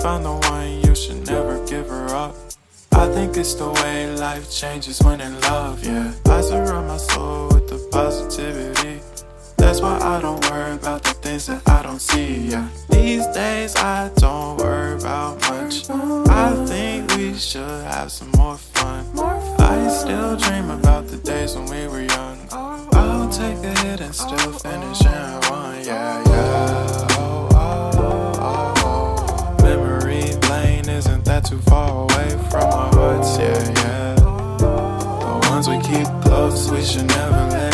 found the one, you should never give her up. I think it's the way life changes when in love, yeah. I surround my soul with the positivity. That's why I don't worry about the things that I don't see, yeah. These days I don't worry about much. I think we should have some more fun. I still dream about the days when we were young. I'll take a hit and still finish in one, yeah, yeah. Oh, oh, oh, oh. Memory lane isn't that too far away from our hearts, yeah, yeah. The ones we keep close, we should never let